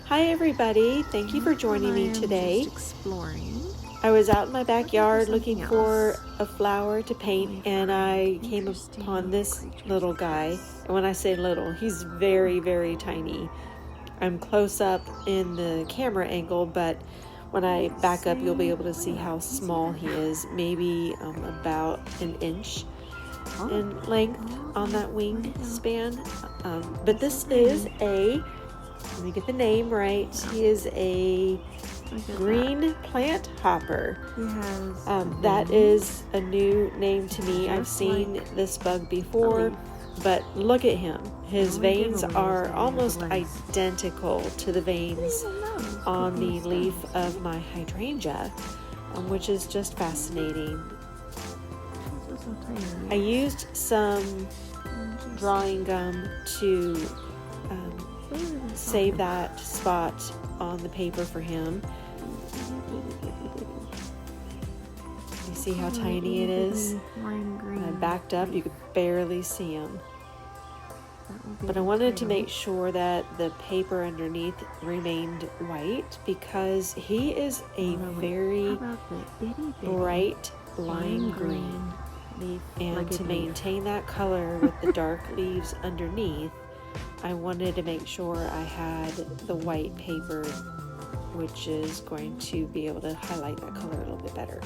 Hi everybody, thank you for joining me today. Just exploring. I was out in my backyard something looking for else. a flower to paint, and I came upon this little guy. And when I say little, he's very, very tiny. I'm close up in the camera angle, but when I back up, you'll be able to see how small he is. Maybe about an inch in length on that wingspan. But this is let me get the name right. He is a green plant hopper. That is a new name to me. I've seen this bug before, but look at him. His veins are almost identical to the veins on the leaf of my hydrangea, which is just fascinating. I used some drawing gum to save that spot on the paper for him. You see how tiny it is? I backed up, you could barely see him. But I wanted to make sure that the paper underneath remained white because he is a very bright lime green. And to maintain that color with the dark leaves underneath, I wanted to make sure I had the white paper, which is going to be able to highlight that color a little bit better.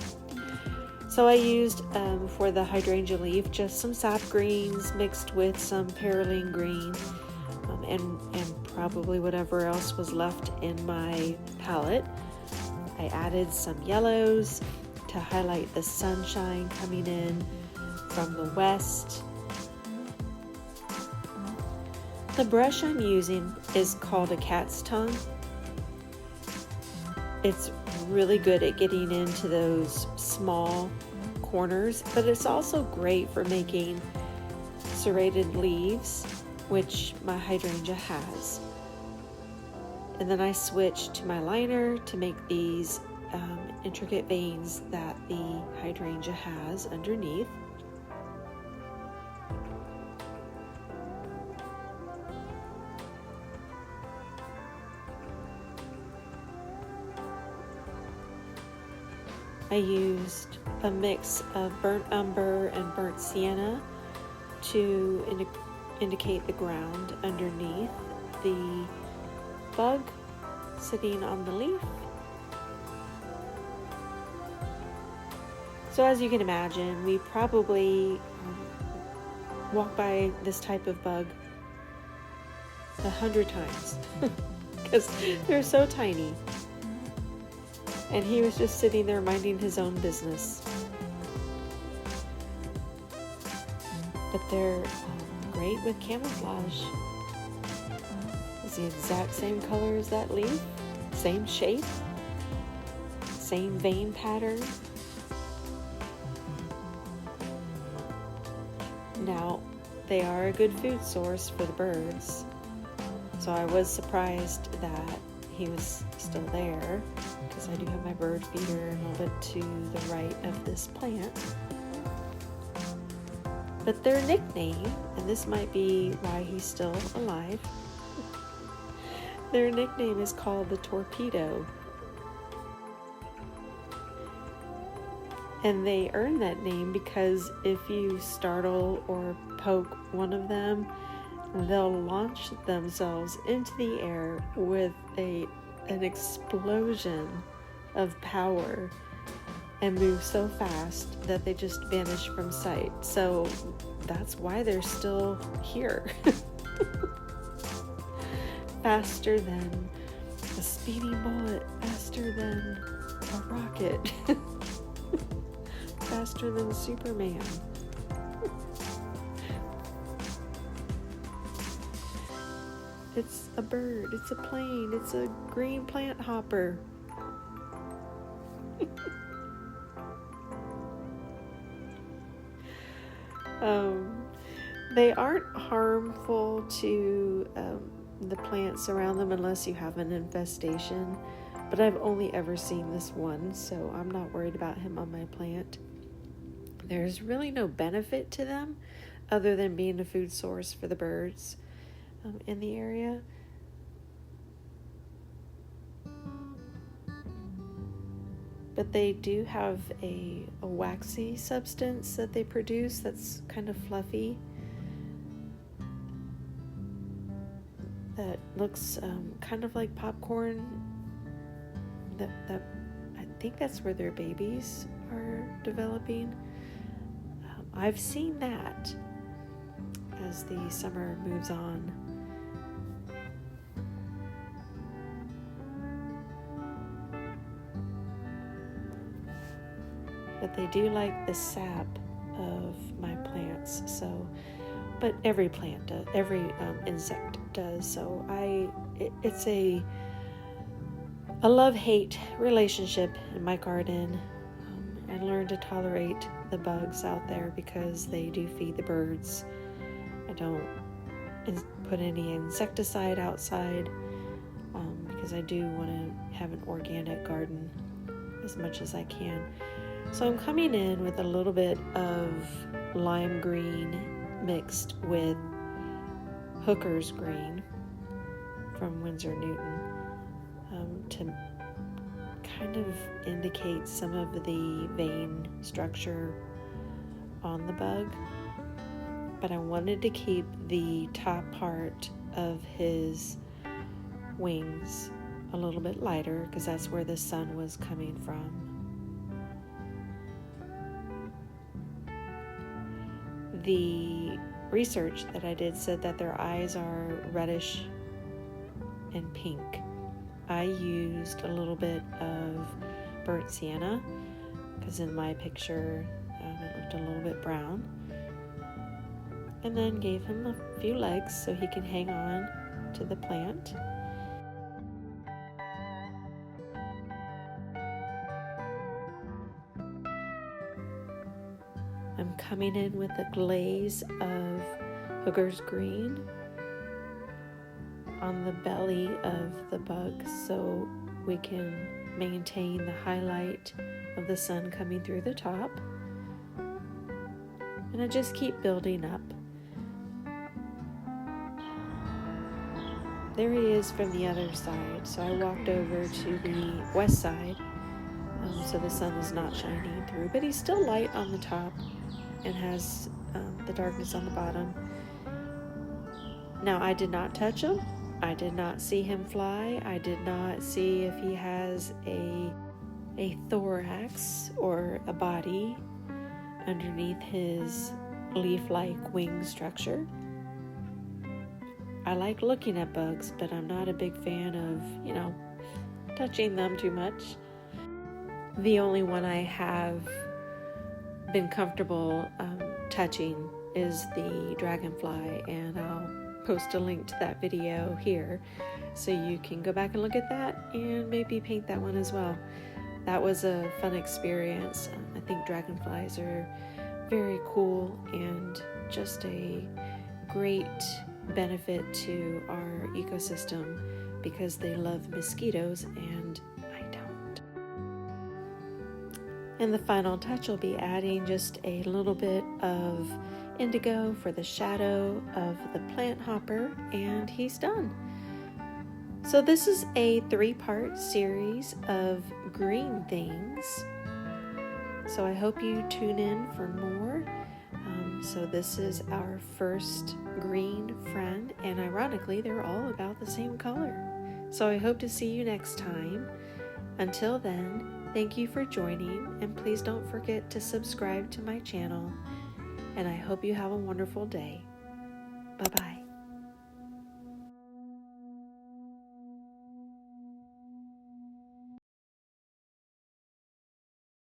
So I used, for the hydrangea leaf, just some sap greens mixed with some perylene green, and probably whatever else was left in my palette. I added some yellows to highlight the sunshine coming in from the west. The brush I'm using is called a cat's tongue. It's really good at getting into those small corners, but it's also great for making serrated leaves, which my hydrangea has. And then I switch to my liner to make these intricate veins that the hydrangea has underneath. I used a mix of burnt umber and burnt sienna to indicate the ground underneath the bug sitting on the leaf. So as you can imagine, we probably walk by this type of bug 100 times because they're so tiny. And he was just sitting there minding his own business. But they're great with camouflage. It's the exact same color as that leaf, same shape, same vein pattern. Now, they are a good food source for the birds. So I was surprised that he was still there, because I do have my bird feeder a little bit to the right of this plant. But their nickname, and this might be why he's still alive, their nickname is called the torpedo. And they earn that name because if you startle or poke one of them, they'll launch themselves into the air with an explosion of power and move so fast that they just vanish from sight. So that's why they're still here. Faster than a speeding bullet, faster than a rocket, faster than Superman. It's a bird, it's a plane, it's a green plant hopper. They aren't harmful to the plants around them unless you have an infestation, but I've only ever seen this one, so I'm not worried about him on my plant. There's really no benefit to them other than being a food source for the birds in the area. but they do have a waxy substance that they produce that's kind of fluffy, that looks kind of like popcorn. That I think that's where their babies are developing. I've seen that as the summer moves on. But they do like the sap of my plants, so, but every plant does, every insect does, so it's a love-hate relationship in my garden. I learned to tolerate the bugs out there because they do feed the birds. I don't put any insecticide outside because I do want to have an organic garden as much as I can. So I'm coming in with a little bit of lime green mixed with hooker's green from Winsor Newton to kind of indicate some of the vein structure on the bug. But I wanted to keep the top part of his wings a little bit lighter because that's where the sun was coming from. The research that I did said that their eyes are reddish and pink. I used a little bit of burnt sienna because in my picture it looked a little bit brown. And then gave him a few legs so he can hang on to the plant. I'm coming in with a glaze of hooker's green on the belly of the bug so we can maintain the highlight of the sun coming through the top. And I just keep building up. There he is from the other side. So I walked over to the west side so the sun is not shining through, but he's still light on the top and has the darkness on the bottom. Now I did not touch him. I did not see him fly. I did not see if he has a thorax or a body underneath his leaf-like wing structure. I like looking at bugs, but I'm not a big fan of, touching them too much. The only one I have been comfortable touching is the dragonfly, and I'll post a link to that video here so you can go back and look at that and maybe paint that one as well. That was a fun experience. I think dragonflies are very cool and just a great benefit to our ecosystem because they love mosquitoes and I don't. And the final touch will be adding just a little bit of indigo for the shadow of the plant hopper, and he's done. So this is a 3-part series of green things. So I hope you tune in for more. So this is our first green friend, and ironically, they're all about the same color. So I hope to see you next time. Until then, thank you for joining, and please don't forget to subscribe to my channel. And I hope you have a wonderful day. Bye-bye.